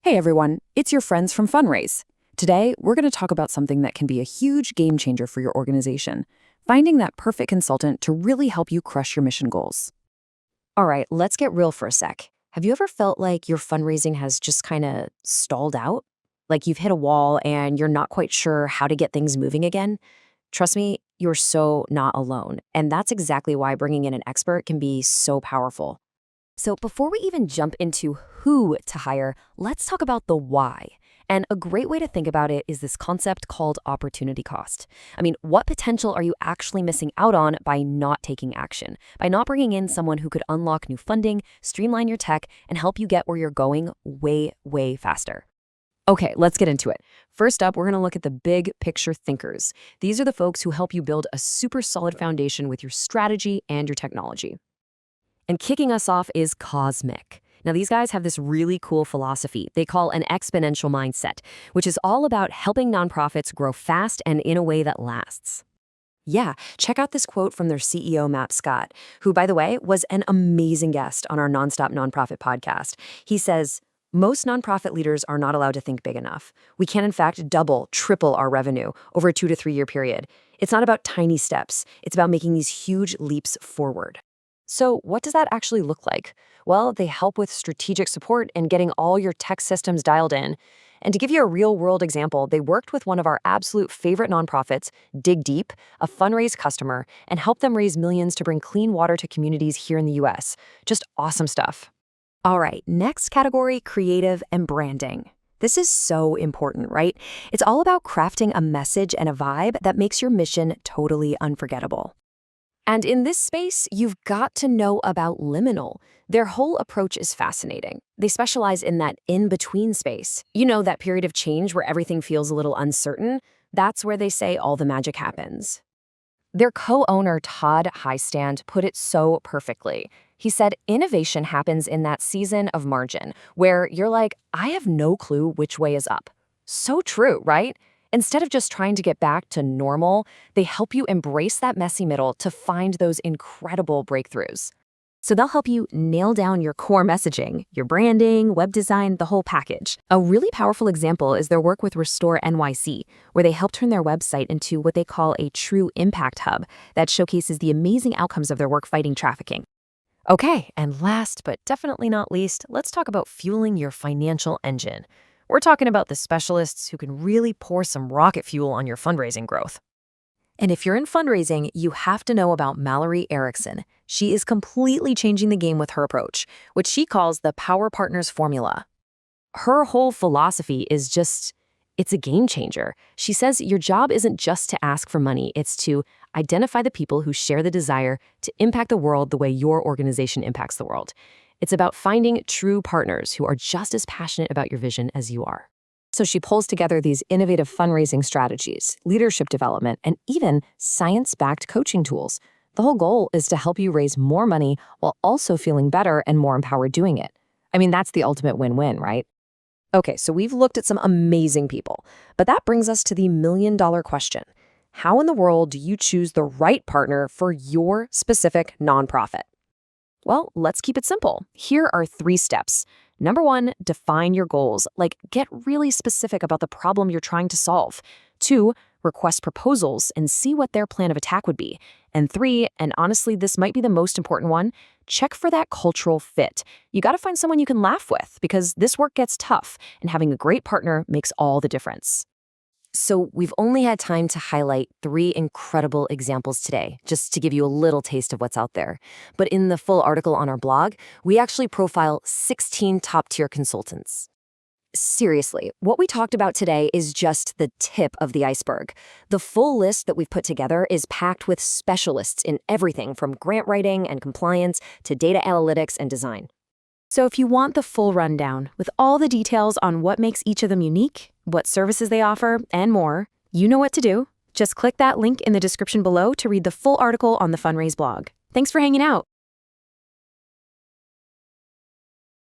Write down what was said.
Hey everyone, it's your friends from Fundraise. Today, we're going to talk about something that can be a huge game changer for your organization, finding that perfect consultant to really help you crush your mission goals. All right, let's get real for a sec. Have you ever felt like your fundraising has just kind of stalled out? Like you've hit a wall and you're not quite sure how to get things moving again? Trust me, you're so not alone. And that's exactly why bringing in an expert can be so powerful. So before we even jump into who to hire, let's talk about the why. And a great way to think about it is this concept called opportunity cost. I mean, what potential are you actually missing out on by not taking action? By not bringing in someone who could unlock new funding, streamline your tech, and help you get where you're going way, way faster. Okay, let's get into it. First up, we're going to look at the big picture thinkers. These are the folks who help you build a super solid foundation with your strategy and your technology. And kicking us off is Cosmic. Now, these guys have this really cool philosophy they call an exponential mindset, which is all about helping nonprofits grow fast and in a way that lasts. Yeah, check out this quote from their CEO, Matt Scott, who, by the way, was an amazing guest on our Nonstop Nonprofit podcast. He says, "Most nonprofit leaders are not allowed to think big enough. We can, in fact, double, triple our revenue over a 2 to 3 year period. It's not about tiny steps. It's about making these huge leaps forward." So what does that actually look like? Well, they help with strategic support and getting all your tech systems dialed in. And to give you a real-world example, they worked with one of our absolute favorite nonprofits, Dig Deep, a Fundraise customer, and helped them raise millions to bring clean water to communities here in the US. Just awesome stuff. All right, next category, creative and branding. This is so important, right? It's all about crafting a message and a vibe that makes your mission totally unforgettable. And in this space, you've got to know about Liminal. Their whole approach is fascinating. They specialize in that in-between space. You know, that period of change where everything feels a little uncertain? That's where they say all the magic happens. Their co-owner, Todd Highstand, put it so perfectly. He said, innovation happens in that season of margin, where you're like, I have no clue which way is up. So true, right? Instead of just trying to get back to normal, they help you embrace that messy middle to find those incredible breakthroughs. So they'll help you nail down your core messaging, your branding, web design, the whole package. A really powerful example is their work with Restore NYC, where they help turn their website into what they call a true impact hub that showcases the amazing outcomes of their work fighting trafficking. Okay, and last but definitely not least, let's talk about fueling your financial engine. We're talking about the specialists who can really pour some rocket fuel on your fundraising growth. And if you're in fundraising, you have to know about Mallory Erickson. She is completely changing the game with her approach, which she calls the Power Partners Formula. Her whole philosophy is it's a game changer. She says your job isn't just to ask for money, it's to identify the people who share the desire to impact the world the way your organization impacts the world. It's about finding true partners who are just as passionate about your vision as you are. So she pulls together these innovative fundraising strategies, leadership development, and even science-backed coaching tools. The whole goal is to help you raise more money while also feeling better and more empowered doing it. I mean, that's the ultimate win-win, right? Okay, so we've looked at some amazing people, but that brings us to the million-dollar question. How in the world do you choose the right partner for your specific nonprofit? Well, let's keep it simple. Here are 3 steps. Number 1, define your goals. Like, get really specific about the problem you're trying to solve. 2, request proposals and see what their plan of attack would be. And 3, and honestly, this might be the most important one, check for that cultural fit. You got to find someone you can laugh with because this work gets tough, and having a great partner makes all the difference. So we've only had time to highlight 3 incredible examples today, just to give you a little taste of what's out there. But in the full article on our blog, we actually profile 16 top-tier consultants. Seriously, what we talked about today is just the tip of the iceberg. The full list that we've put together is packed with specialists in everything from grant writing and compliance to data analytics and design. So if you want the full rundown with all the details on what makes each of them unique, what services they offer, and more, you know what to do. Just click that link in the description below to read the full article on the Fundraise blog. Thanks for hanging out.